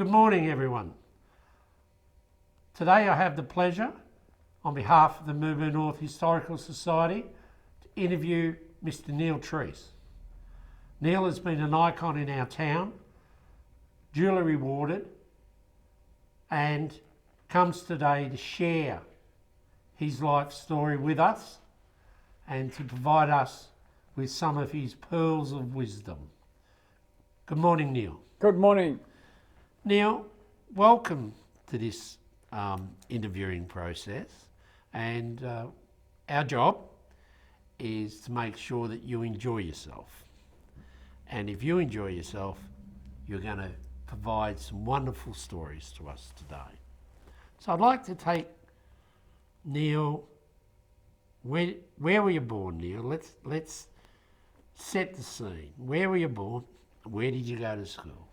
Good morning, everyone. Today I have the pleasure, on behalf of the Mirboo North Historical Society, to interview Mr. Trease. Neil has been an icon in our town, duly rewarded, and comes today to share his life story with us and to provide us with some of his pearls of wisdom. Good morning, Neil. Good morning. Neil, welcome to this interviewing process, and our job is to make sure that you enjoy yourself. And if you enjoy yourself, you're going to provide some wonderful stories to us today. So I'd like to take Neil, where were you born, Neil? Let's set the scene. Where were you born? Where did you go to school?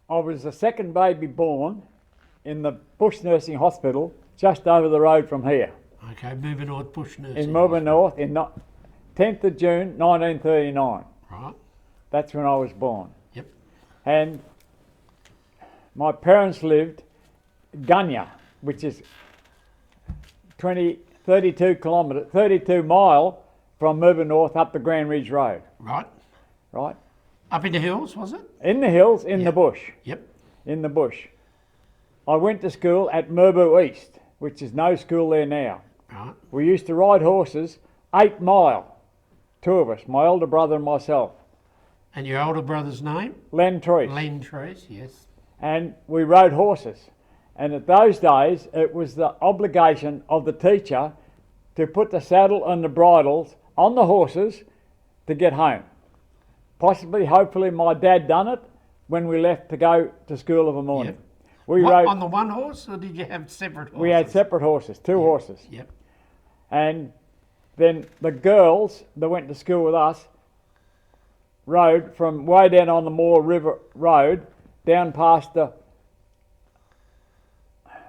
I was the second baby born in the Bush Nursing Hospital just over the road from here. Okay, Mirboo North Bush Nursing. In Mirboo North, in 10th of June 1939. Right. That's when I was born. Yep. And my parents lived Gunya, which is 32 mile from Mirboo North up the Grand Ridge Road. Right. Right? Up in the hills, was it? In the hills, in the bush. Yep. In the bush. I went to school at Mirboo East, which is no school there now. Right. We used to ride horses 8 mile, two of us, my older brother and myself. And your older brother's name? Trease. Trease, yes. And we rode horses. And at those days, it was the obligation of the teacher to put the saddle and the bridles on the horses to get home. Possibly, hopefully, my dad done it when we left to go to school of a morning. Yep. We rode on the one horse, or did you have separate horses? We had separate horses, two horses. Yep. And then the girls that went to school with us rode from way down on the Moore River Road down past the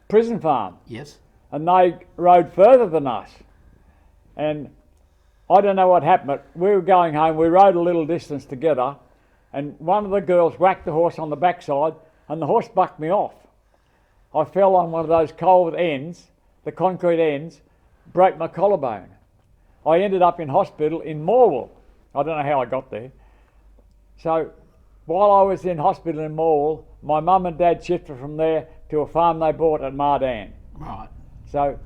prison farm. Yes. And they rode further than us. And I don't know what happened, but we were going home, we rode a little distance together, and one of the girls whacked the horse on the backside, and the horse bucked me off. I fell on one of those cold ends, the concrete ends, broke my collarbone. I ended up in hospital in Morwell. I don't know how I got there. So while I was in hospital in Morwell, my mum and dad shifted from there to a farm they bought at Mardan. Right. So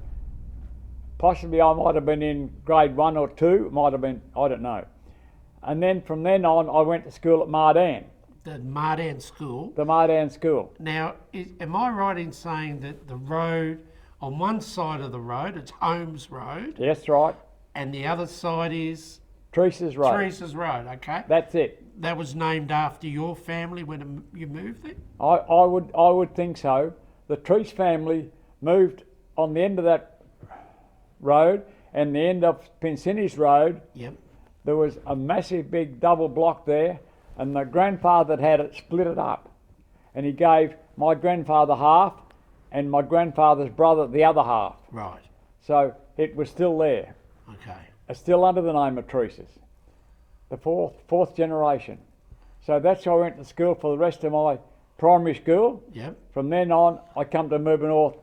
possibly I might have been in grade 1 or 2, might have been, I don't know. And then from then on, I went to school at Mardan. The Mardan School. The Mardan School. Now, am I right in saying that the road, on one side of the road, it's Holmes Road? Yes, right. And the other side is? Trease's Road. Trease's Road, okay. That's it. That was named after your family when you moved there? I would think so. The Trease family moved on the end of that road, and the end of Pincini's Road. Yep. There was a massive big double block there, and the grandfather that had it split it up, and he gave my grandfather half and my grandfather's brother the other half. Right. So it was still there. Okay. It's still under the name of Trease's, the fourth generation. So that's how I went to school for the rest of my primary school. Yep. From then on, I come to Mirboo North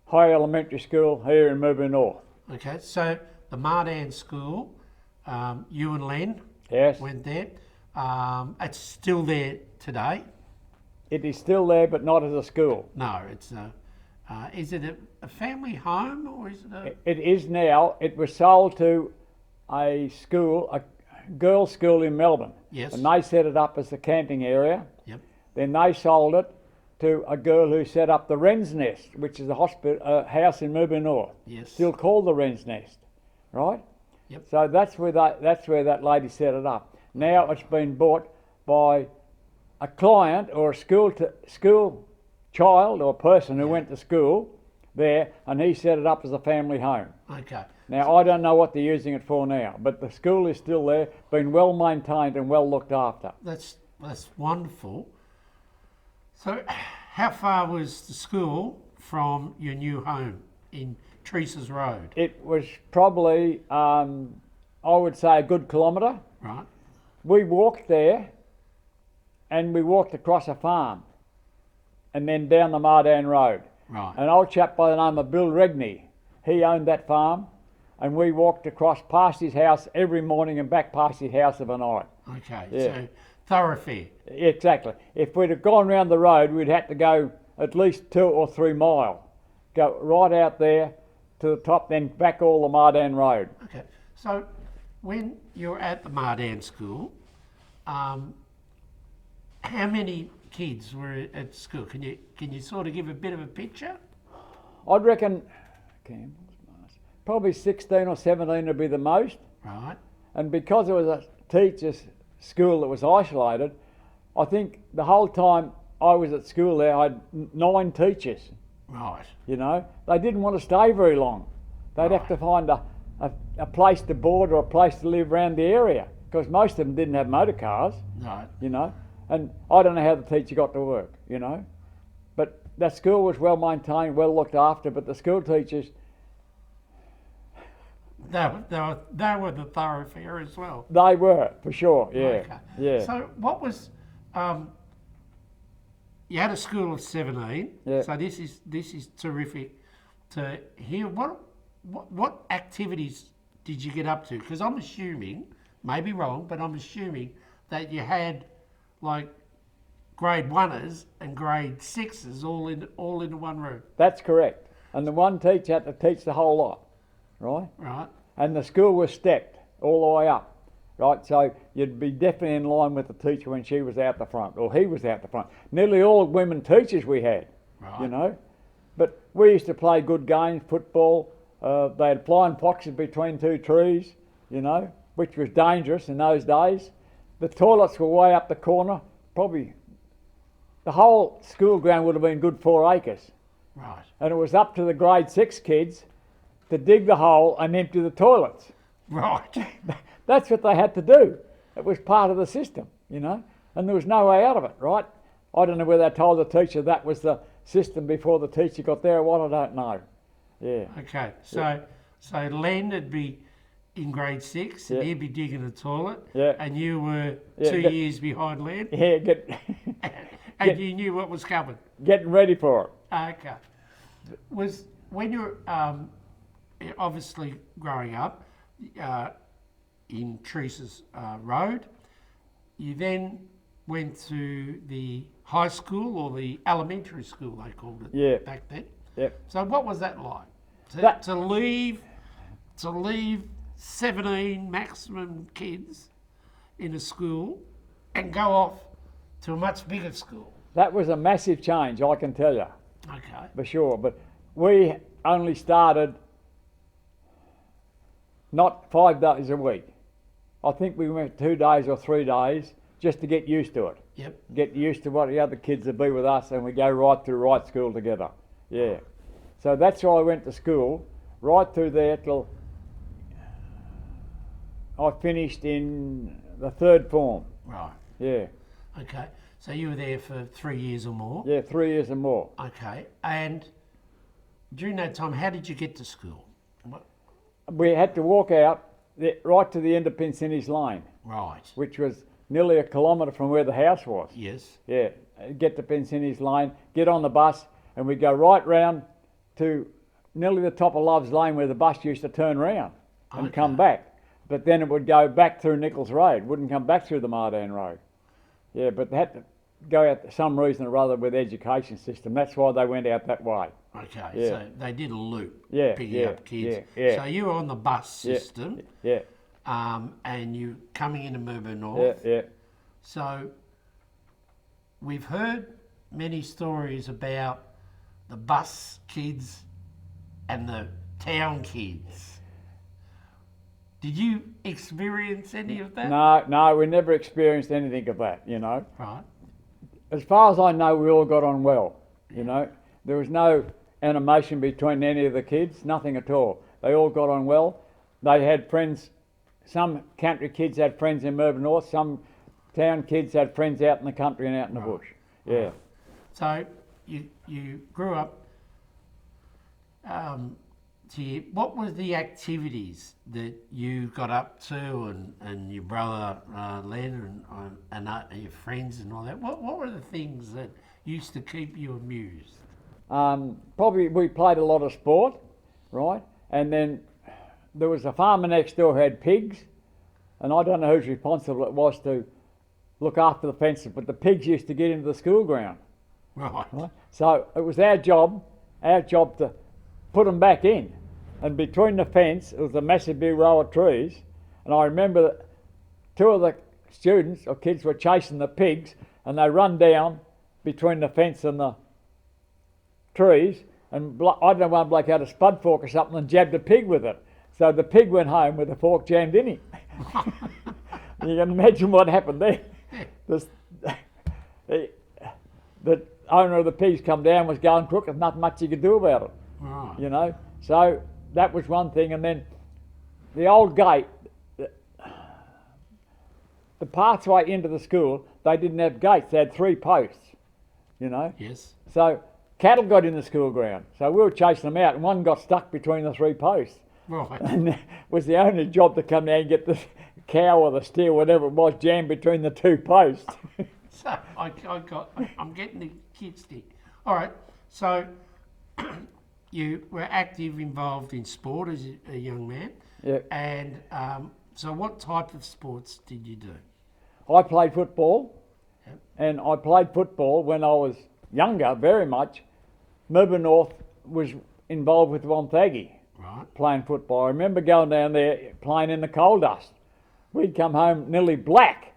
High Elementary School here in Mirboo North. Okay, so the Mardan School, you and Len Yes. went there. It's still there today? It is still there, but not as a school. No, it's is it a family home, or is it a... It is now. It was sold to a school, a girls' school in Melbourne. Yes. And they set it up as a camping area. Yep. Then they sold it to a girl who set up the Wren's Nest, which is a house in Mirboo North. Yes. Still called the Wren's Nest, right? Yep. So that's where that lady set it up. Now it's been bought by a client or a school child or person who went to school there, and he set it up as a family home. Okay. Now I don't know what they're using it for now, but the school is still there, been well maintained and well looked after. That's wonderful. So how far was the school from your new home in Trease's Road? It was probably, I would say, a good kilometre. Right. We walked there and we walked across a farm. and then down the Mardan Road. Right. An old chap by the name of Bill Regney, he owned that farm, and we walked across past his house every morning and back past his house of a night. Okay. Yeah. So thoroughfare. Exactly. If we'd have gone round the road, we'd had to go at least 2 or 3 miles. Go right out there to the top, then back all the Mardan Road. Okay. So when you're at the Mardan school, how many kids were at school? Can you sort of give a bit of a picture? I'd reckon probably 16 or 17 would be the most. Right. And because it was a teachers' school that was isolated, I think the whole time I was at school there, I had 9 teachers. Right. You know, they didn't want to stay very long. They'd have to find a place to board or a place to live around the area, because most of them didn't have motor cars. Right. You know, and I don't know how the teacher got to work, you know. But that school was well maintained, well looked after, but the school teachers, They were the thoroughfare as well. they were, for sure, yeah. Okay. Yeah. So what was, you had a school of 17. Yeah. So this is terrific to hear. What activities did you get up to? Because I'm assuming, maybe wrong, but I'm assuming that you had like grade 1ers and grade 6ers all into one room. That's correct. And the one teacher had to teach the whole lot, right? Right. And the school was stepped all the way up, right? So you'd be definitely in line with the teacher when she was out the front, or he was out the front. Nearly all women teachers we had, Right. you know. But we used to play good games, football. They had flying foxes between 2 trees, you know, which was dangerous in those days. The toilets were way up the corner, probably the whole school ground would have been good 4 acres. Right. And it was up to the grade 6 kids to dig the hole and empty the toilets. Right. That's what they had to do. It was part of the system, you know, and there was no way out of it, right? I don't know whether they told the teacher that was the system before the teacher got there or what, I don't know. Yeah. Okay. So Len would be in grade 6 and Yeah. he'd be digging the toilet. Yeah. And you were Yeah, 2 years behind Len. Yeah, And you knew what was coming. getting ready for it. Okay. Was when you're obviously growing up in Trease's Road, you then went to the high school or the elementary school they called it Yeah. back then. Yep. So what was that like? That- To leave 17 maximum kids in a school and go off to a much bigger school. That was a massive change, I can tell you, Okay. for sure. But we only started not 5 days a week. I think we went 2 days or 3 days just to get used to it. Yep. Get used to what the other kids would be with us, and we go right through right school together. Yeah. So that's why I went to school, right through there till I finished in the 3rd form. Right. Yeah. Okay. So you were there for 3 years or more. Yeah, 3 years and more. Okay. And during that time, how did you get to school? We had to walk out right to the end of Pincini's Lane, Right. which was nearly a kilometre from where the house was. Yes. Yeah, get to Pincini's Lane, get on the bus, and we go right round to nearly the top of Love's Lane where the bus used to turn round and come Okay. back. But then it would go back through Nichols Road, wouldn't come back through the Mardan Road. Yeah, but they had to go out for some reason or other with the education system. That's why they went out that way. Okay. Yeah. So they did a loop Yeah, picking yeah, up kids. yeah, yeah. So you were on the bus Yeah, system Yeah, and you coming into Mirboo yeah, North. yeah. So we've heard many stories about the bus kids and the town kids. Did you experience any of that? No, we never experienced anything of that, you know. Right. As far as I know, we all got on well, you know. There was no animation between any of the kids, nothing at all. They all got on well. They had friends, some country kids had friends in Mirboo North, some town kids had friends out in the country and out in the bush. Yeah. So you grew up what were the activities that you got up to, and your brother Len and your friends and all that? What were the things that used to keep you amused? Probably we played a lot of sport, right? And then there was a farmer next door who had pigs, and I don't know whose responsible it was to look after the fences, but the pigs used to get into the school ground. Right. Right? So it was our job to put them back in. And between the fence, it was a massive big row of trees. And I remember that two of the students or kids were chasing the pigs, and they run down between the fence and the trees. And I don't know, one bloke had a spud fork or something and jabbed a pig with it. So the pig went home with the fork jammed in him. You can imagine what happened there. The owner of the pigs come down, was going crooked, nothing much you could do about it. Right. You know, so that was one thing. And then the old gate, the pathway into the school, they didn't have gates, they had 3 posts, you know. Yes. So cattle got in the school ground, so we were chasing them out, and one got stuck between the 3 posts. Right. And it was the owner's job to come down and get the cow or the steer, whatever it was, jammed between the 2 posts. So I'm getting the kids there. All right. So you were active, involved in sport as a young man. Yeah. And so what type of sports did you do? I played football, Yep. and I played football when I was younger, very much. Mirboo North was involved with Wonthaggi, Right. playing football. I remember going down there playing in the coal dust. We'd come home nearly black,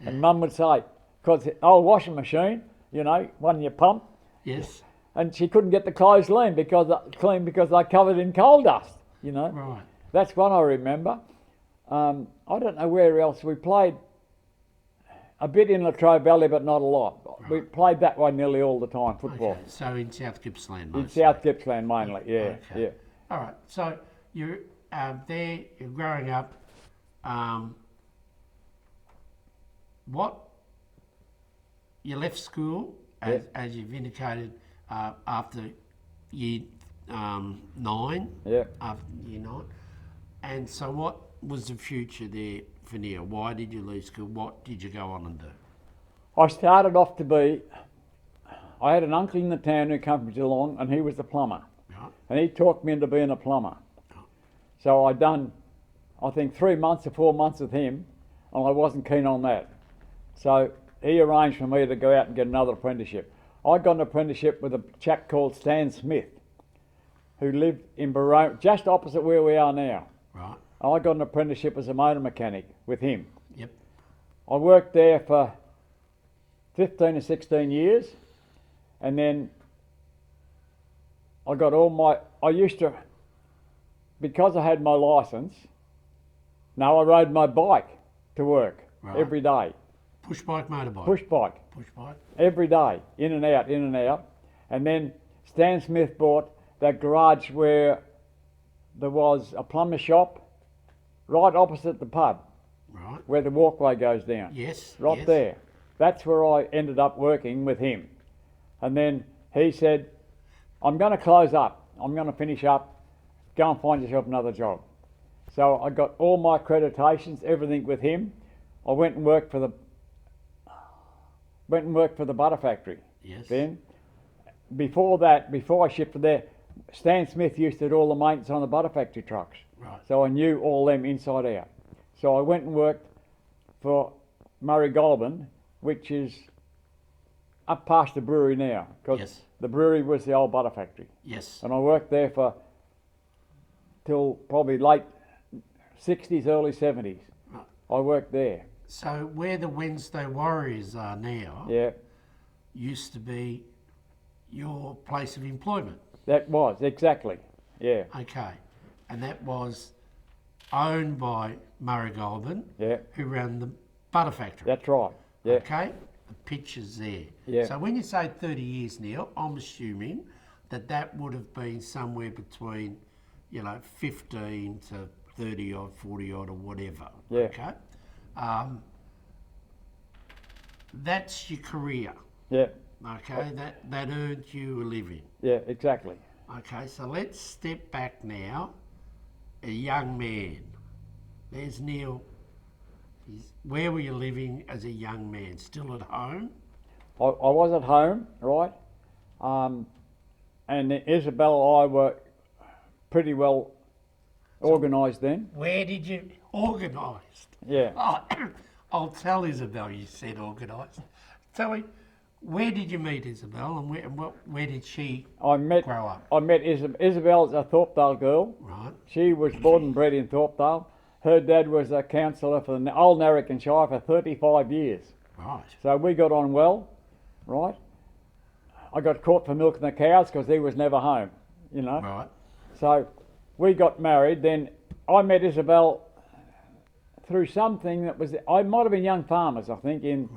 and Mum would say, because the old washing machine, you know, one you pump, Yes. and she couldn't get the clothes clean because they covered in coal dust, you know. Right. That's one I remember. I don't know where else. We played a bit in Latrobe Valley, but not a lot. Right. We played that way nearly all the time, football. Okay. So in South Gippsland In mostly. South Gippsland mainly, yeah, Okay. yeah. All right. So you're there. You're growing up. What? You left school as you've indicated after year 9. Yeah. After year 9. And so, what was the future there for Neil? Why did you leave school? What did you go on and do? I started off to be, I had an uncle in the town who came from Geelong, and he was a plumber. Right. And he talked me into being a plumber. So I done, I think 3 months or 4 months with him, and I wasn't keen on that. So he arranged for me to go out and get another apprenticeship. I got an apprenticeship with a chap called Stan Smith, who lived in Barone, just opposite where we are now. Right. I got an apprenticeship as a motor mechanic with him. Yep. I worked there for 15 or 16 years, and then I got I used to, because I had my licence, I rode my bike to work every day. Push bike, motorbike. Push bike, Push bike. every day, in and out, in and out. And then Stan Smith bought that garage where there was a plumber shop right opposite the pub, Right. where the walkway goes down. Yes. Right yes. there. That's where I ended up working with him. And then he said, I'm going to close up. I'm going to finish up. Go and find yourself another job. So I got all my accreditations, everything with him. I went and worked for the butter factory. Yes. Then, before that, before I shifted there, Stan Smith used to do all the maintenance on the butter factory trucks. Right. So I knew all them inside out. So I went and worked for Murray Goulburn, which is up past the brewery now, because Yes. the brewery was the old butter factory. Yes. And I worked there till probably late 60s, early 70s. Right. I worked there. So where the Wednesday Warriors are now Yeah, used to be your place of employment. that was, exactly. Yeah, Okay. And that was owned by Murray Goulburn, yeah, who ran the butter factory. that's right. Yeah, Okay? The picture's there. Yeah. So when you say 30 years, Neil, I'm assuming that would have been somewhere between, 15 to 30 odd, 40 odd, or whatever. Yeah. Okay? That's your career. yeah, Okay? That earned you a living. yeah, exactly. Okay, so let's step back now. A young man. There's Neil. Where were you living as a young man? Still at home? I was at home, right? And Isabel and I were pretty well organised then. Where did you... Organised? Yeah. Oh, I'll tell Isabel you said organised. Tell me, where did you meet Isabel and where did she grow up? I met Isabel's a Thorpedale girl. Right. She was born and bred in Thorpedale. Her dad was a councillor for the old Narrackenshire for 35 years. Right. So we got on well, right? I got caught for milking the cows because he was never home, you know. Right. So we got married. Then I met Isabel through something that was, I might have been Young Farmers, I think, in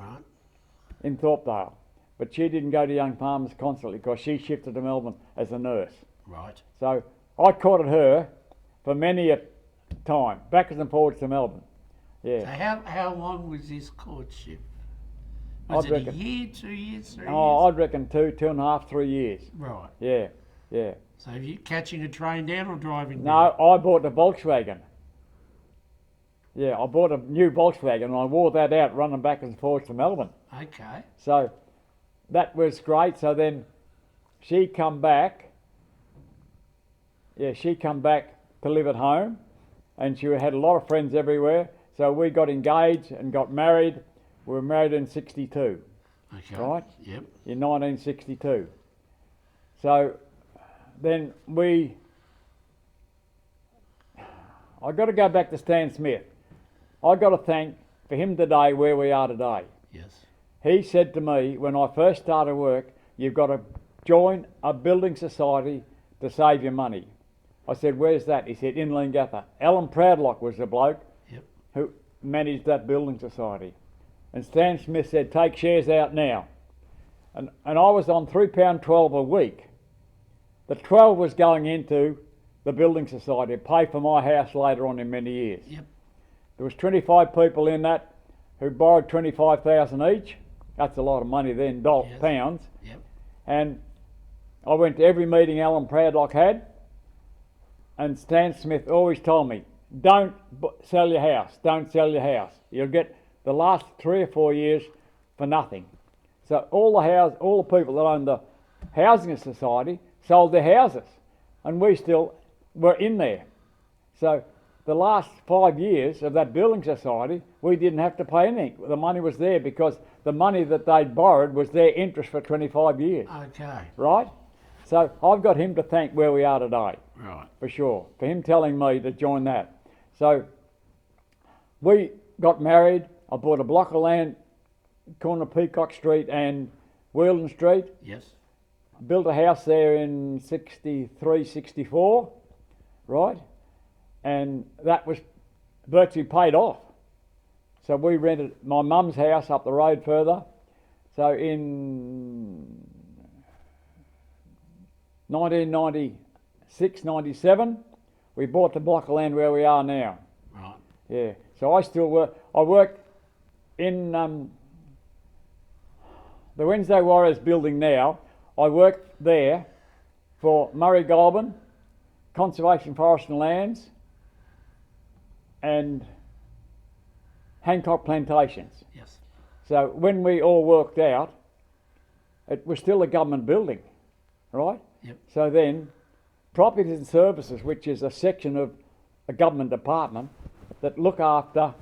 Thorpedale. But she didn't go to Young Farmers constantly because she shifted to Melbourne as a nurse. Right. So I courted her for many a time, backwards and forwards to Melbourne. Yeah. So how long was this courtship? Was I'd it reckon, a year, 2 years, 3 Oh, years? I'd reckon 2.5, 3 years. Right. Yeah, yeah. So you catching a train down or driving down? No, I bought a Volkswagen. Yeah, I bought a new Volkswagen and I wore that out running backwards and forwards to Melbourne. Okay. So that was great. So then she come back. Yeah, she come back to live at home and she had a lot of friends everywhere. So we got engaged and got married. We were married in 62. Okay. Right? Yep. In 1962. So then I got to go back to Stan Smith. I got to thank for him today where we are today. Yes. He said to me when I first started work, you've got to join a building society to save your money. I said, where's that? He said, in Leongatha. Alan Proudlock was the bloke Yep. who managed that building society. And Stan Smith said, take shares out now. And I was on £3.12 a week. The 12 was going into the building society to pay for my house later on in many years. Yep. There was 25 people in that who borrowed 25,000 each. That's a lot of money then, Yes. pounds. Yep. And I went to every meeting Alan Proudlock had. And Stan Smith always told me, don't sell your house, don't sell your house. You'll get the last 3 or 4 years for nothing. So all the people that owned the housing society sold their houses, and we still were in there. So the last 5 years of that building society, we didn't have to pay anything. The money was there because the money that they'd borrowed was their interest for 25 years. Okay. Right? So I've got him to thank where we are today. Right. For sure, for him telling me to join that. So we got married. I bought a block of land, corner of Peacock Street and Wheeldon Street. Yes. Built a house there in 63, 64, right? And that was virtually paid off. So we rented my mum's house up the road further. So in 1996, 97, we bought the block of land where we are now. Right. Yeah. So I still work. I work in the Wednesday Warriors building now. I work there for Murray Goulburn, Conservation Forest and Lands, and Hancock Plantations. Yes. So when we all worked out, it was still a government building, right? Yep. So then, Properties and Services, which is a section of a government department that look after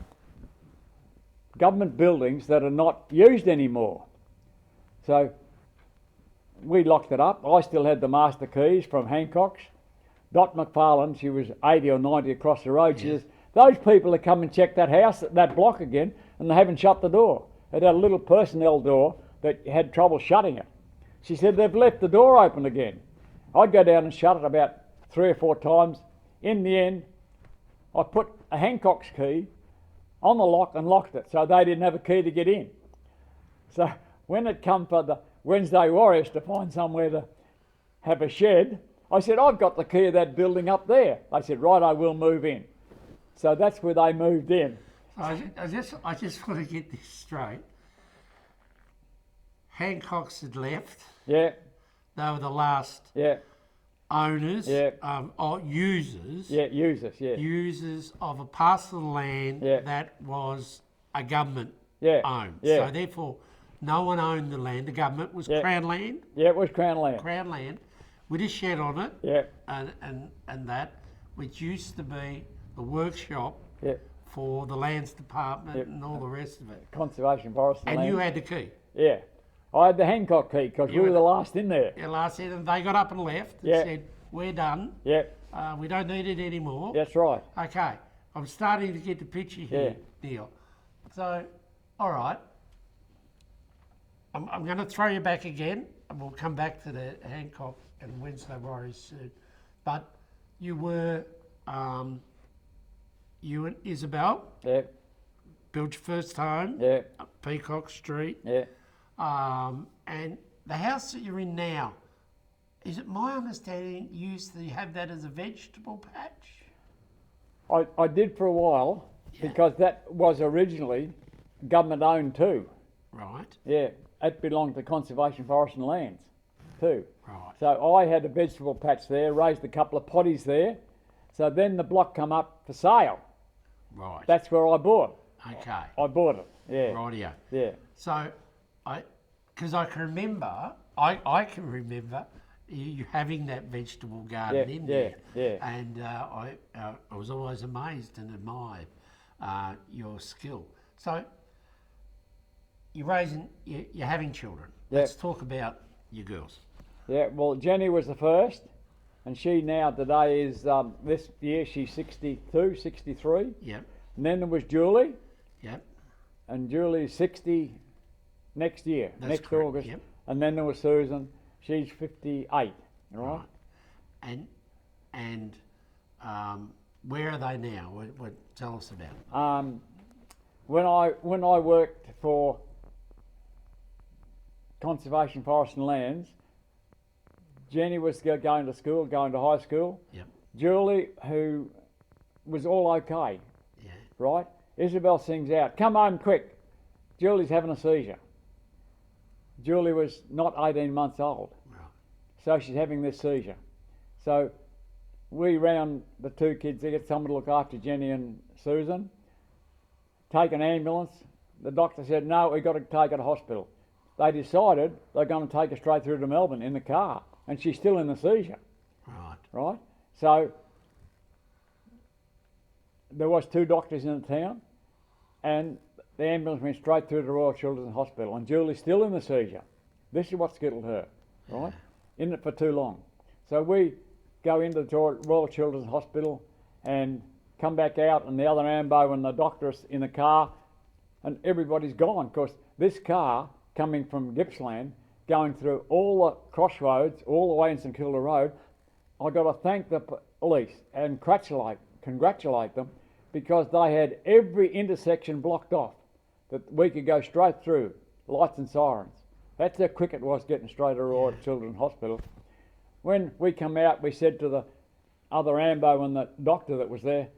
government buildings that are not used anymore. So we locked it up. I still had the master keys from Hancock's. Dot McFarlane, she was 80 or 90 across the road. She Yes. says, those people have come and checked that house, that block again, and they haven't shut the door. It had a little personnel door that had trouble shutting it. She said, they've left the door open again. I'd go down and shut it about 3 or 4 times. In the end, I put a Hancock's key on the lock and locked it, so they didn't have a key to get in. So when it come for the Wednesday Warriors to find somewhere to have a shed, I said, I've got the key of that building up there. They said, right, I will move in. So that's where they moved in. I just want to get this straight. Hancock's had left. Yeah, They were the last yeah. owners, Yeah. or users, Yeah, users, yeah. users of a parcel of land Yeah. that was a government Yeah, owned. yeah. So therefore, no one owned the land. The government was Yeah. Crown land, Yeah, it was Crown land. Crown land, with a shed on it, Yeah, and that, which used to be the workshop yeah. for the lands department Yeah. and all the rest of it. Conservation forest And land. you had the key. Yeah. I had the Hancock key because we You were had the last in there. Yeah, last year, and they got up and left and Yeah. said, "We're done. Yeah, We don't need it anymore." that's right. Okay, I'm starting to get the picture here, Neil. So, all right, I'm going to throw you back again, and we'll come back to the Hancock and Wednesday Warriors soon. But you were, you and Isabel Yeah, built your first home yeah, up Peacock Street, yeah. and the house that you're in now. Is it my understanding you used to have that as a vegetable patch? I did for a while Yeah. because that was originally government owned too. Right, Yeah, that belonged to Conservation Forest and Lands too. right. So I had a vegetable patch there, raised a couple of potties there. So then the block come up for sale. Right. That's where I bought. Okay. I bought it. Yeah, Rightio. yeah, So, because I can remember, I can remember you having that vegetable garden Yeah, in yeah, there. yeah. And I was always amazed and admired your skill. So, you're having children. Yeah. Let's talk about your girls. yeah. Well, Jenny was the first, and she now today is this year she's 62, 63. Yep, And then there was Julie, yep. and Julie's 60 next year, That's next correct, August. yep. And then there was Susan, she's 58, right? Right. And where are they now? What tell us about them. When I worked for Conservation Forest and Lands, Jenny was going to school, going to high school. Yep. Julie, who was all okay, Yeah. right? Isabel sings out, "Come home quick, Julie's having a seizure." Julie was not 18 months old, Right. so she's having this seizure. So we round the two kids to get someone to look after Jenny and Susan, take an ambulance. The doctor said, "No, we've got to take her to hospital." They decided they're going to take her straight through to Melbourne in the car, and she's still in the seizure, Right. right? So there was two doctors in the town, and the ambulance went straight through to Royal Children's Hospital, and Julie's still in the seizure. This is what skittled her, right? In it for too long. So we go into the Royal Children's Hospital and come back out, and the other ambo and the doctor's in the car, and everybody's gone, because this car coming from Gippsland, going through all the crossroads, all the way in St Kilda Road, I got to thank the police and congratulate them, because they had every intersection blocked off that we could go straight through, lights and sirens. That's how quick it was getting straight to Royal Children's Hospital. When we come out, we said to the other ambo and the doctor that was there,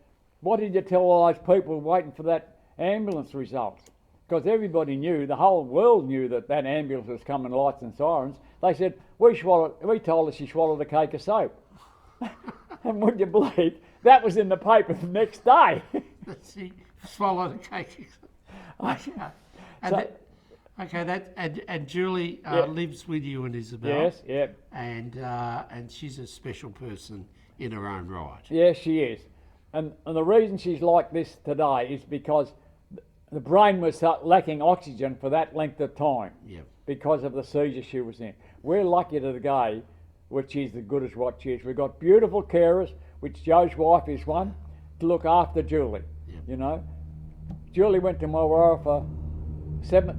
"What did you tell all those people waiting for that ambulance results?" Because everybody knew, the whole world knew that that ambulance was coming, lights and sirens. They said, we told her she swallowed a cake of soap. And would you believe, that was in the paper the next day. She swallowed a cake. Okay. And and Julie lives with you and Isabel. Yes, yeah. And she's a special person in her own right. Yes, she is. And the reason she's like this today is because the brain was lacking oxygen for that length of time. Yep. Because of the seizure she was in. We're lucky today, which is as good as what she is. We've got beautiful carers, which Joe's wife is one, to look after Julie. Yep. You know, Julie went to Mawara for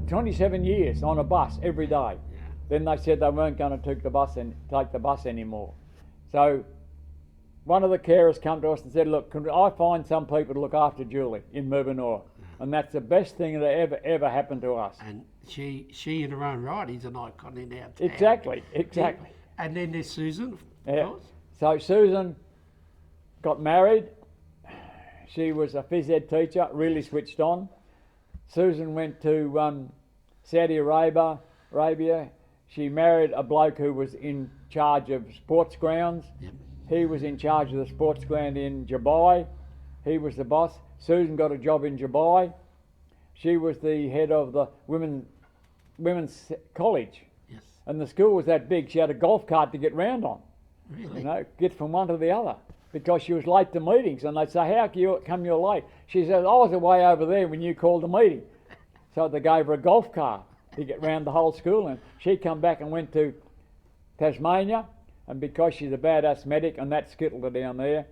27 years on a bus every day. Yeah. Then they said they weren't going to take the bus anymore. So one of the carers come to us and said, "Look, can I find some people to look after Julie in Mirboo North?" And that's the best thing that ever happened to us. And she in her own right is an icon in our town. Exactly. And then there's Susan, of Yeah. course. So Susan got married. She was a phys ed teacher, really switched on. Susan went to Saudi Arabia. She married a bloke who was in charge of sports grounds. Yep. He was in charge of the sports ground in Dubai. He was the boss. Susan got a job in Dubai. She was the head of the women's college. Yes. And the school was that big, she had a golf cart to get round on. Really? You know, get from one to the other. Because she was late to meetings, and they'd say, how come you're late? She said, I was away over there when you called the meeting. So they gave her a golf cart to get round the whole school, and she come back and went to Tasmania, and because she's a bad asthmatic, and that skittled her down there,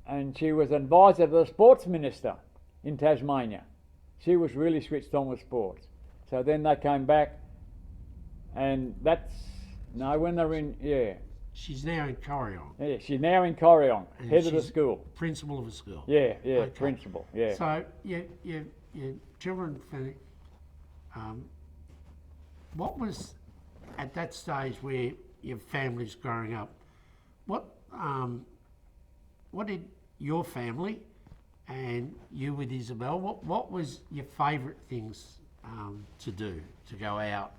and she was advisor to the sports minister in Tasmania. She was really switched on with sports. So then they came back, and when they're in, She's now in Corryong. Yeah, she's now in Corryong, And head of the she's school. Principal of a school. Yeah, Okay. principal, yeah. So your children, what was at that stage where your family's growing up? What did your family and you with Isabel? What was your favourite things to do, to go out?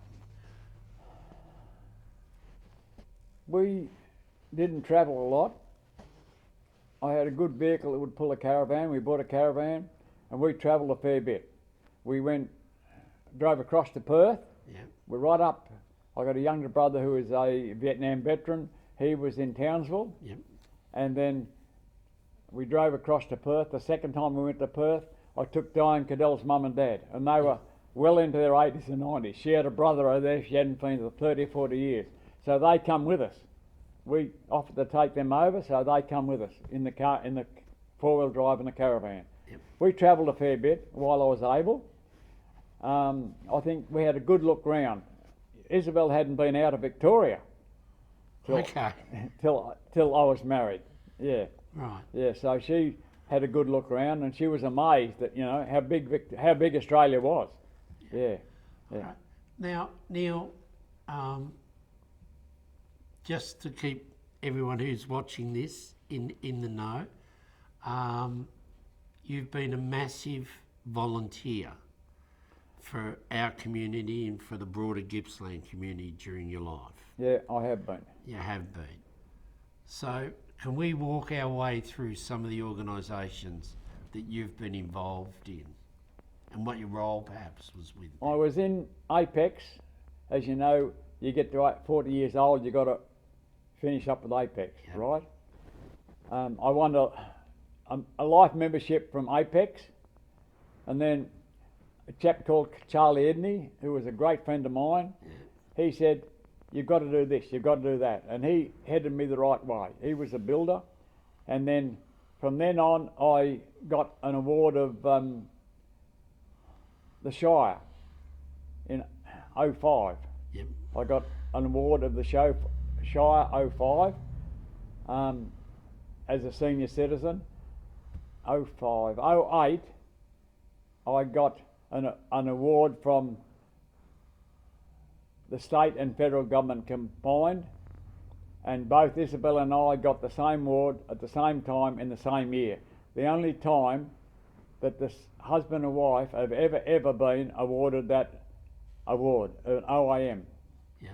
We didn't travel a lot. I had a good vehicle that would pull a caravan. We bought a caravan and we travelled a fair bit. We drove across to Perth. Yeah. We're right up. I got a younger brother who is a Vietnam veteran. He was in Townsville. Yep. And then we drove across to Perth. The second time we went to Perth, I took Diane Cadell's mum and dad, and they were well into their 80s and 90s. She had a brother over there. She hadn't been for 30 or 40 years. So they come with us. We offered to take them over, so they come with us in the car, in the four-wheel drive in the caravan. Yep. We travelled a fair bit while I was able. I think we had a good look round. Isabel hadn't been out of Victoria till I was married. Yeah. Right. Yeah. So she had a good look around, and she was amazed at how big Australia was. Yeah. Yeah. Right. Now, Neil, just to keep everyone who's watching this in the know, you've been a massive volunteer for our community and for the broader Gippsland community during your life. Yeah, I have been. You have been. So can we walk our way through some of the organisations that you've been involved in and what your role perhaps was with them? I was in Apex. As you know, you get to 40 years old, you've got to finish up with Apex, Yep. right? I won a life membership from Apex, and then a chap called Charlie Edney, who was a great friend of mine, he said, you've got to do this, you've got to do that, and he headed me the right way. He was a builder, and then from then on I got an award of the Shire in 05. Yep. I got an award of the Shire 05 as a senior citizen. 05, 08 I got an award from the state and federal government combined, and both Isabel and I got the same award at the same time in the same year. The only time that this husband and wife have ever been awarded that award, an OIM. Yeah.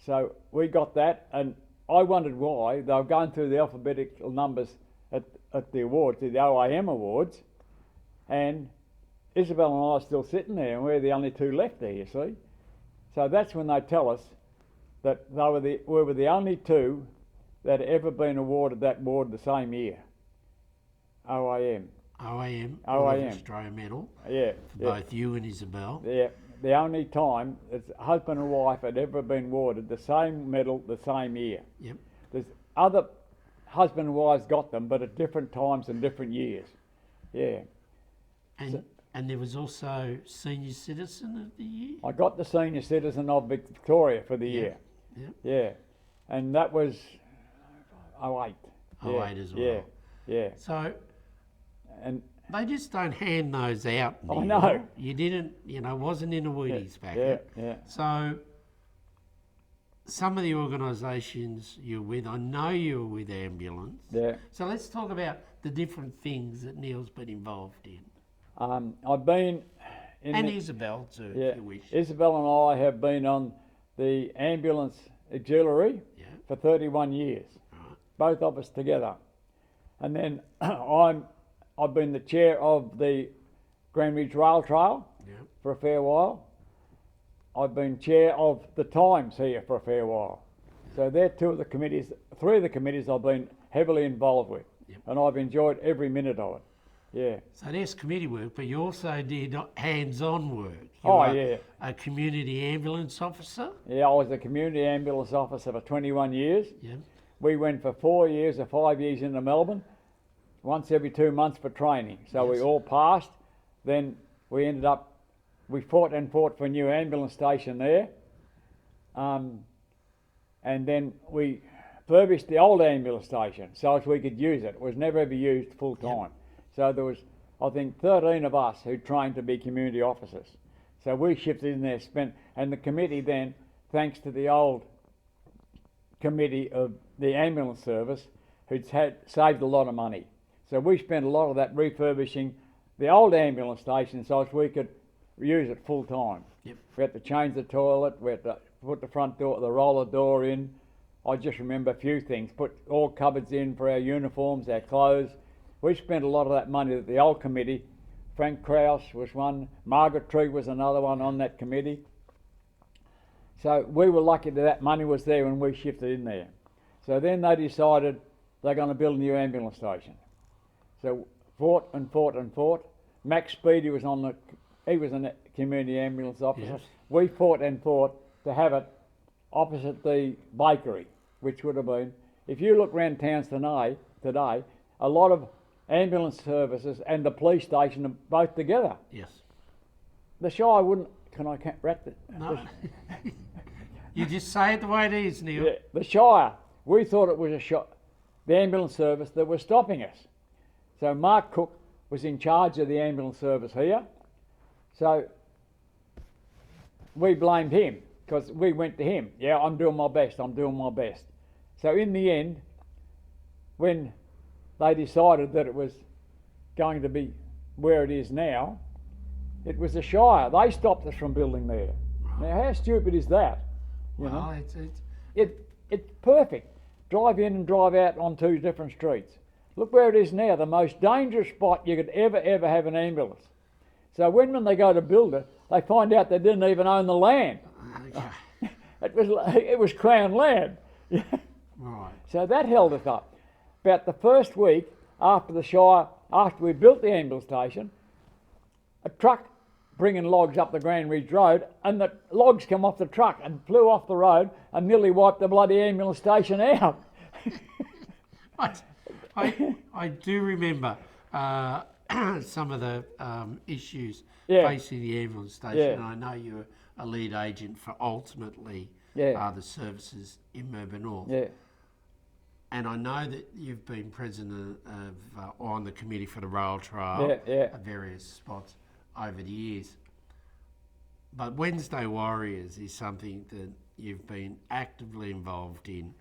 So we got that, and I wondered why. They were going through the alphabetical numbers at the awards, the OIM awards, and Isabel and I are still sitting there, and we're the only two left there, you see. So that's when they tell us that we were the only two that had ever been awarded that award the same year. OIM. OIM. OIM. Australia Medal. Yeah. For both you and Isabel. Yeah. The only time that husband and wife had ever been awarded the same medal the same year. Yep. There's other husband and wives got them, but at different times and different years. Yeah. And there was also Senior Citizen of the Year? I got the Senior Citizen of Victoria for the year. Yep. Yeah. And that was 08. 08 as well. Yeah. Yeah. So And they just don't hand those out. I Neil. know. You didn't, wasn't in a Wheaties packet. Yeah. So some of the organisations you're with, I know you were with Ambulance. Yeah. So let's talk about the different things that Neil's been involved in. I've been And Isabel too, if you wish. Isabel and I have been on the ambulance auxiliary for 31 years, both of us together. And then I've been the chair of the Grand Ridge Rail Trail for a fair while. I've been chair of the Times here for a fair while. So they're two of the committees, three of the committees I've been heavily involved with, and I've enjoyed every minute of it. Yeah. So there's committee work, but you also did hands-on work. Yeah. A community ambulance officer. Yeah, I was a community ambulance officer for 21 years. Yeah. We went for 4 years or 5 years into Melbourne, once every 2 months for training. So we all passed. Then we fought for a new ambulance station there. And then we refurbished the old ambulance station so as we could use it. It was never ever used full time. So there was, I think, 13 of us who trained to be community officers. So we shifted in there, and the committee then, thanks to the old committee of the ambulance service, who'd saved a lot of money. So we spent a lot of that refurbishing the old ambulance station so as we could use it full time. Yep. We had to change the toilet, we had to put the front door, the roller door in. I just remember a few things, put all cupboards in for our uniforms, our clothes. We spent a lot of that money that the old committee, Frank Krause was one, Margaret Trease was another one on that committee. So we were lucky that money was there when we shifted in there. So then they decided they're going to build a new ambulance station. So fought. Max Speedy was he was a community ambulance officer. Yes. We fought to have it opposite the bakery, which would have been, if you look around towns today, a lot of ambulance services and the police station are both together. Yes. The Shire wouldn't, wrap it? No. You just say it the way it is, Neil. Yeah, the Shire, we thought it was the ambulance service that was stopping us. So Mark Cook was in charge of the ambulance service here. So we blamed him because we went to him. Yeah, I'm doing my best. So in the end, when they decided that it was going to be where it is now, it was the Shire. They stopped us from building there. Now, how stupid is that? You know? It's perfect. Drive in and drive out on two different streets. Look where it is now, the most dangerous spot you could ever have an ambulance. So when they go to build it, they find out they didn't even own the land. Okay. It was Crown land. Right. So that held us up. About the first week after we built the ambulance station, a truck bringing logs up the Grand Ridge Road, and the logs come off the truck and flew off the road and nearly wiped the bloody ambulance station out. I do remember some of the issues facing the ambulance station. And I know you're a lead agent for ultimately the services in Mirboo North. Yeah. And I know that you've been president of on the committee for the rail trail at various spots over the years. But Wednesday Warriors is something that you've been actively involved in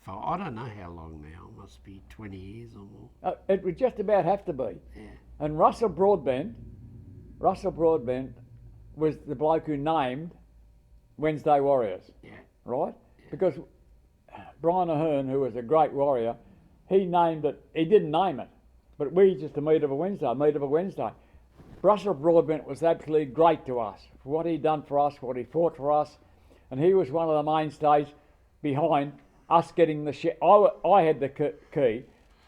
for I don't know how long now. It must be 20 years or more. It would just about have to be. Yeah. And Russell Broadbent was the bloke who named Wednesday Warriors. Yeah. Right? Yeah. Because Brian Ahern, who was a great warrior, he named it. He didn't name it, but we just a meet of a Wednesday. Russell Broadbent was absolutely great to us for what he'd done for us, what he fought for us, and he was one of the mainstays behind us getting the shed. I had the key,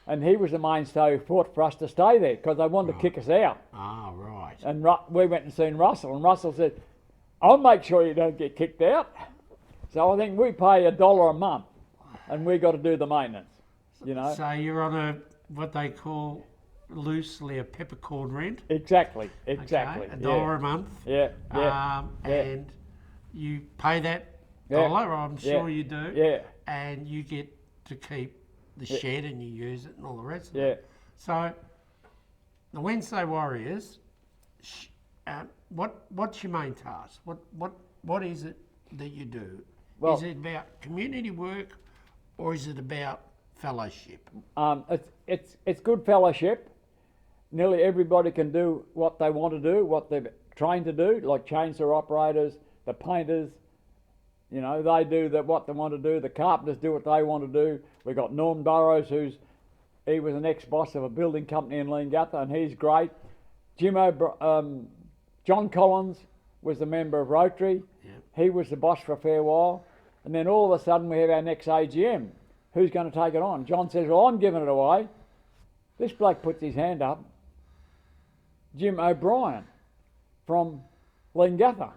and he was the mainstay who fought for us to stay there because they wanted to kick us out. Ah, right. And we went and seen Russell, and Russell said, "I'll make sure you don't get kicked out." So I think we pay $1 a month, and we got to do the maintenance. You know. So you're on what they call loosely a peppercorn rent. Exactly. Okay, $1 a month. Yeah. And you pay that dollar, I'm sure you do. Yeah. And you get to keep the shed and you use it and all the rest of Yeah. it. So the Wednesday Warriors, what's your main task? What is it that you do? Is it about community work or is it about fellowship? It's good fellowship. Nearly everybody can do what they want to do, what they've trained to do, like chainsaw operators, the painters. You know, they do what they want to do. The carpenters do what they want to do. We've got Norm Burrows, he was an ex-boss of a building company in Leongatha, and he's great. John Collins was the member of Rotary. Yep. He was the boss for a fair while. And then all of a sudden we have our next AGM. Who's going to take it on? John says, well, I'm giving it away. This bloke puts his hand up. Jim O'Brien from Leongatha,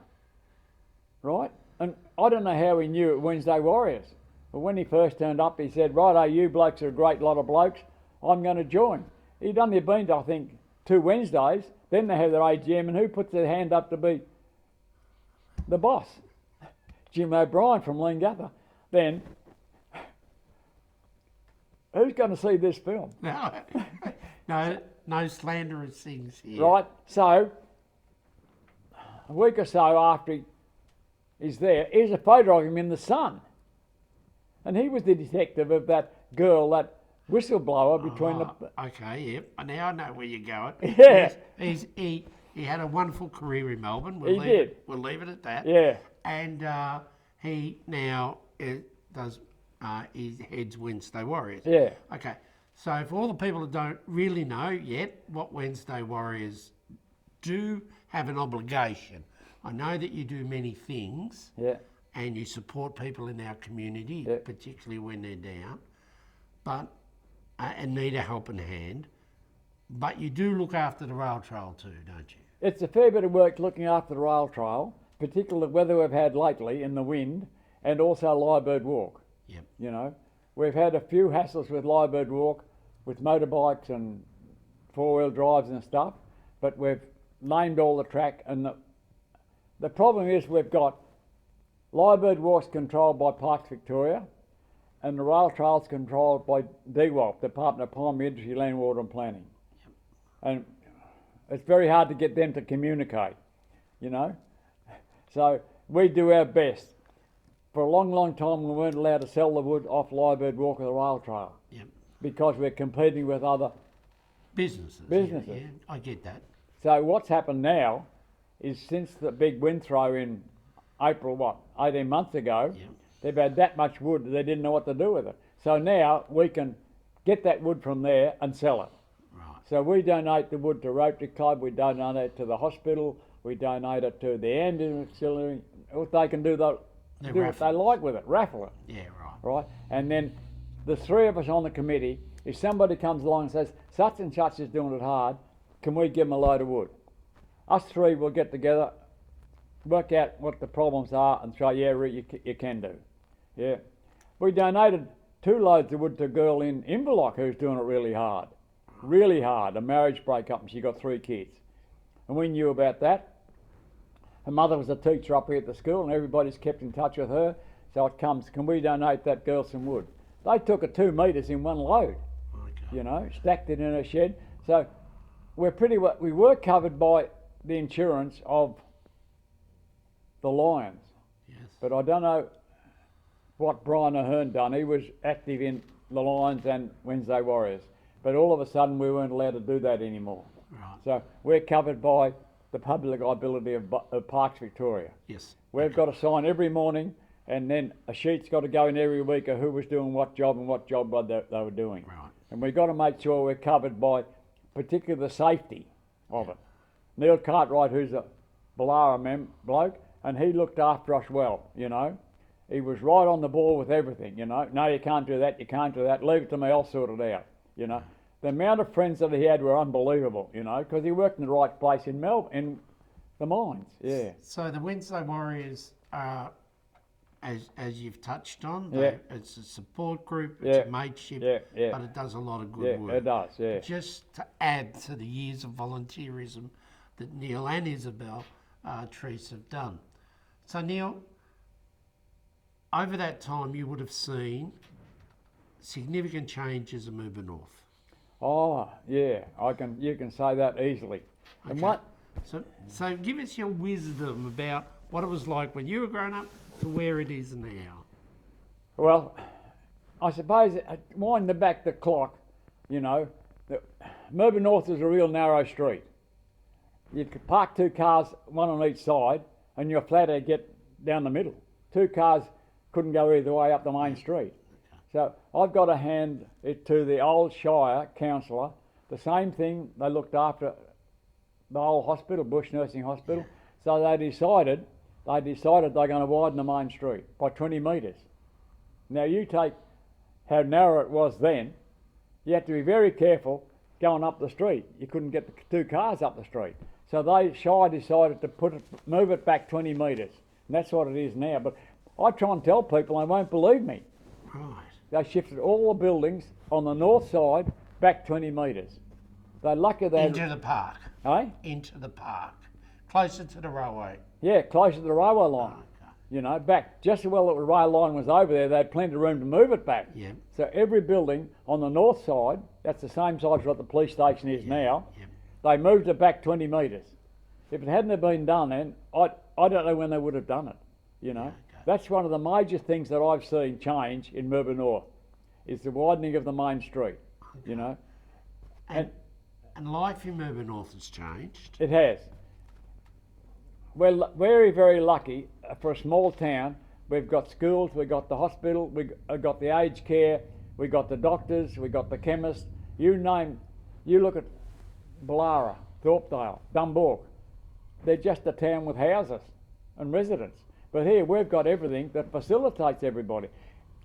right? And I don't know how he knew it Wednesday Warriors. But when he first turned up, he said, righto, you blokes are a great lot of blokes. I'm going to join. He'd only been to, I think, 2 Wednesdays. Then they have their AGM, and who puts their hand up to be the boss? Jim O'Brien from Leongatha. Then, who's going to see this film? No slanderous things here. Right, so a week or so after he's there, here's a photo of him in the Sun. And he was the detective of that girl, that whistleblower between the... Okay, yep. Now I know where you're going. Yeah. He had a wonderful career in Melbourne. He did. We'll leave it at that. Yeah. And he now does he heads Wednesday Warriors. Yeah. Okay. So for all the people that don't really know yet what Wednesday Warriors do have an obligation. I know that you do many things. Yeah. And you support people in our community, Yeah. particularly when they're down, but and need a helping hand. But you do look after the rail trail too, don't you? It's a fair bit of work looking after the rail trail, particularly the weather we've had lately in the wind, and also Lyrebird Walk. Yep. You know, we've had a few hassles with Lyrebird Walk, with motorbikes and 4-wheel drives and stuff, but we've named all the track, and the problem is we've got Lyrebird Walk's controlled by Parks Victoria, and the rail trail's controlled by DWALP, Department of Primary Industry, Land, Water and Planning. Yep. And it's very hard to get them to communicate, you know. So we do our best. For a long, long time we weren't allowed to sell the wood off Lyrebird Walk or the rail trail. Yep. Because we're competing with other businesses. Businesses. Yeah, I get that. So what's happened now is since the big wind throw in April, 18 months ago, Yep. they've had that much wood they didn't know what to do with it. So now we can get that wood from there and sell it. Right. So we donate the wood to Rotary Club, we donate it to the hospital, we donate it to the ambulance auxiliary. They can do what they like with it, raffle it. Yeah, right. Right? And then the 3 of us on the committee, if somebody comes along and says, such and such is doing it hard, can we give them a load of wood? Us 3 will get together, work out what the problems are and say, yeah, you can do. Yeah. We donated 2 loads of wood to a girl in Inverloch who's doing it really hard, a marriage breakup, and she got 3 kids. And we knew about that. Her mother was a teacher up here at the school and everybody's kept in touch with her. So it comes, can we donate that girl some wood? They took it 2 metres in one load, Okay. you know, stacked it in her shed. So we were covered by the insurance of the Lions. Yes. But I don't know what Brian Ahern done. He was active in the Lions and Wednesday Warriors. But all of a sudden we weren't allowed to do that anymore. Right. So we're covered by the public liability of Parks Victoria. Yes. We've got to sign every morning, and then a sheet's got to go in every week of who was doing what job and what job they were doing. Right. And we've got to make sure we're covered by particularly the safety of it. Neil Cartwright, who's a Ballara bloke, and he looked after us well, you know. He was right on the ball with everything, you know. No, you can't do that, you can't do that. Leave it to me, I'll sort it out, you know. The amount of friends that he had were unbelievable, you know, because he worked in the right place in Melbourne, in the mines, yeah. So the Wednesday Warriors are, as you've touched on, Yeah. it's a support group, it's a Yeah. mateship, Yeah. but it does a lot of good Yeah, work. it does, yeah. Just to add to the years of volunteerism that Neil and Isabel Trease have done. So Neil, over that time you would have seen significant changes in Mirboo North. Oh, yeah, you can say that easily. And Okay. what? So give us your wisdom about what it was like when you were growing up to where it is now. Well, I suppose, wind back the clock, you know, Mirboo North is a real narrow street. You could park 2 cars, one on each side, and you're flat to get down the middle. 2 cars couldn't go either way up the main street. So I've got to hand it to the old Shire councillor. The same thing, they looked after the whole hospital, Bush Nursing Hospital. So they decided they're going to widen the main street by 20 metres. Now you take how narrow it was then, you had to be very careful going up the street. You couldn't get the 2 cars up the street. So Shire decided to move it back 20 metres. And that's what it is now. But I try and tell people, they won't believe me. Right. They shifted all the buildings on the north side back 20 metres. They're lucky they Into the park. Eh? Into the park. Closer to the railway. Yeah, closer to the railway line. Okay. You know, back just as well that the rail line was over there, they had plenty of room to move it back. Yep. So every building on the north side, that's the same size as what the police station is now, Yep. they moved it back 20 metres. If it hadn't have been done then, I don't know when they would have done it, you know. Okay. That's one of the major things that I've seen change in Mirboo North, is the widening of the main street, you know. And life in Mirboo North has changed. It has. We're very, very lucky for a small town. We've got schools, we've got the hospital, we've got the aged care, we've got the doctors, we've got the chemists. You look at Ballara, Thorpedale, Dumborg. They're just a town with houses and residents. But here we've got everything that facilitates everybody.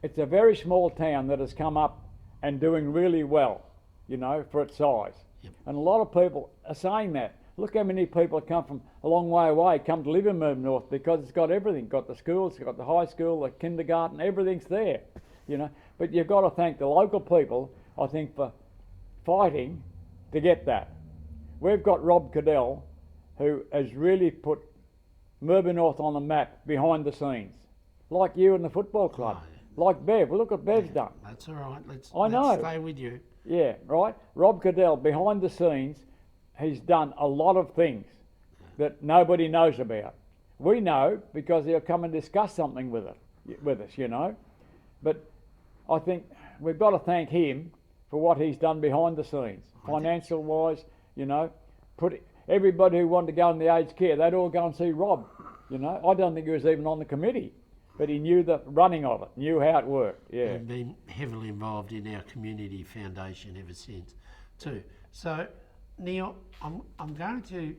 It's a very small town that has come up and doing really well, you know, for its size. Yep. And a lot of people are saying that. Look how many people have come from a long way away, come to live in Mirboo North, because it's got everything. Got the schools, got the high school, the kindergarten, everything's there, you know. But you've got to thank the local people, I think, for fighting to get that. We've got Rob Cadell, who has really put Mirboo North on the map behind the scenes, like you and the football club, like Bev. Well, look what Bev's done. That's all right. Let's know. stay with you. Yeah, right. Rob Cadell, behind the scenes, he's done a lot of things that nobody knows about. We know because he'll come and discuss something with us, you know. But I think we've got to thank him for what he's done behind the scenes, financial wise, you know. Everybody who wanted to go in the aged care, they'd all go and see Rob, you know. I don't think he was even on the committee, but he knew the running of it, knew how it worked, yeah. And been heavily involved in our community foundation ever since, too. So, Neil, I'm going to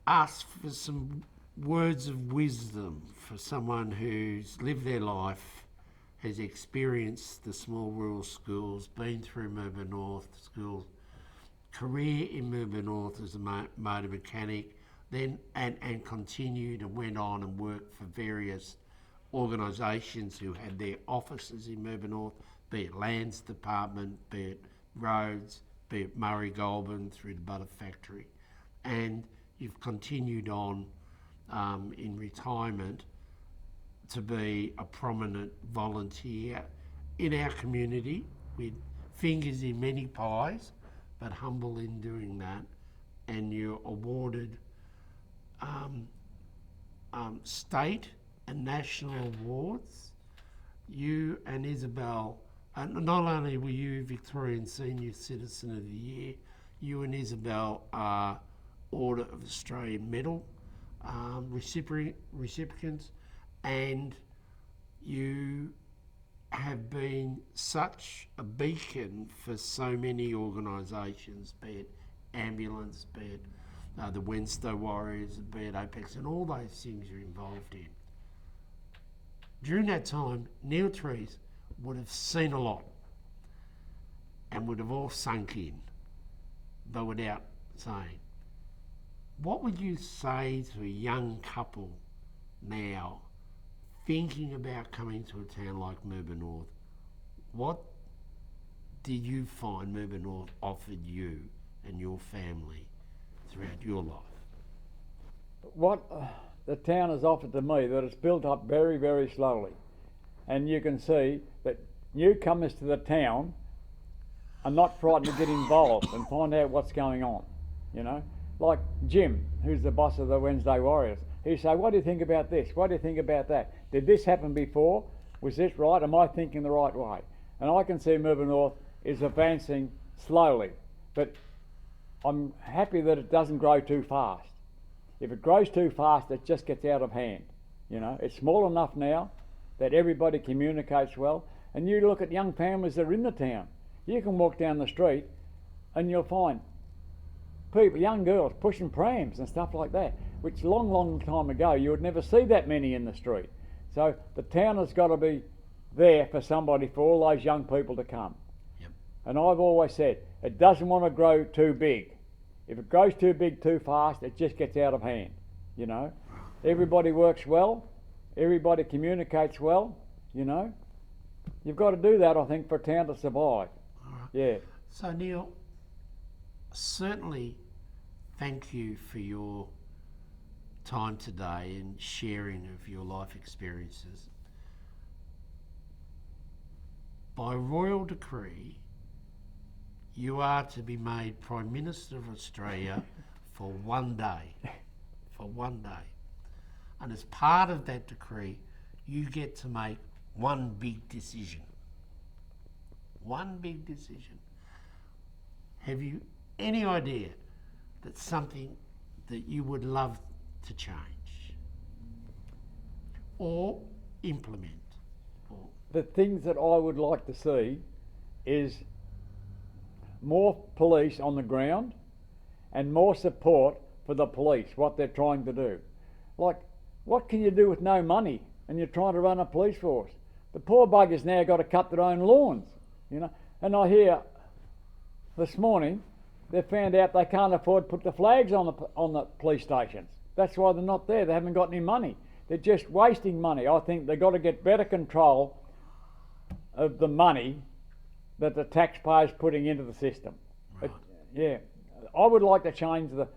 ask for some words of wisdom for someone who's lived their life, has experienced the small rural schools, been through Mirboo North schools, career in Mirboo North as a motor mechanic, then and continued and went on and worked for various organisations who had their offices in Mirboo North, be it Lands Department, be it Roads, be it Murray Goulburn through the Butter Factory. And you've continued on in retirement to be a prominent volunteer in our community with fingers in many pies, but humble in doing that. And you're awarded state and national awards. You and Isabel, not only were you Victorian Senior Citizen of the Year, you and Isabel are Order of Australia Medal recipients, and you have been such a beacon for so many organisations, be it ambulance, be it the Wednesday Warriors, be it Apex, and all those things you're involved in. During that time, Neil Trease would have seen a lot and would have all sunk in, but without saying. What would you say to a young couple now thinking about coming to a town like Mirboo North? What did you find Mirboo North offered you and your family throughout your life? What the town has offered to me, that it's built up very, very slowly. And you can see that newcomers to the town are not frightened to get involved and find out what's going on, you know. Like Jim, who's the boss of the Wednesday Warriors, he say, what do you think about this? What do you think about that? Did this happen before? Was this right? Am I thinking the right way? And I can see Mirboo North is advancing slowly, but I'm happy that it doesn't grow too fast. If it grows too fast, it just gets out of hand. You know, it's small enough now that everybody communicates well. And you look at young families that are in the town. You can walk down the street and you'll find people, young girls, pushing prams and stuff like that, which long time ago you would never see that many in the street. So the town has got to be there for somebody, for all those young people to come. Yep. And I've always said, it doesn't want to grow too big. If it grows too big too fast, it just gets out of hand, you know. Everybody works well, everybody communicates well, you know. You've got to do that, I think, for a town to survive. All right. Yeah. So Neil, certainly thank you for your time today and sharing of your life experiences. By royal decree, you are to be made Prime Minister of Australia for one day. For one day. And as part of that decree, you get to make one big decision. One big decision. Have you any idea that's something that you would love to change or implement? The things that I would like to see is more police on the ground and more support for the police, what they're trying to do. Like, what can you do with no money and you're trying to run a police force? The poor buggers now got to cut their own lawns, you know. And I hear this morning they found out they can't afford to put the flags on the police stations. That's why they're not there. They haven't got any money. They're just wasting money. I think they've got to get better control of the money that the taxpayers putting into the system. Right. Yeah, I would like to change the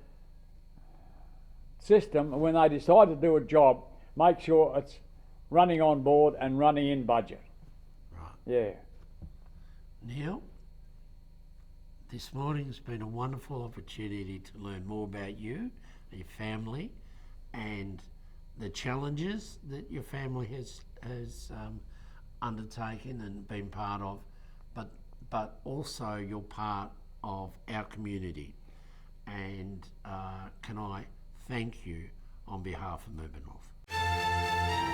system when they decide to do a job, make sure it's running on board and running in budget. Right. Yeah. Neil, this morning's been a wonderful opportunity to learn more about you, your family, and the challenges that your family has undertaken and been part of, but also you're part of our community. And can I thank you on behalf of Mirboo North.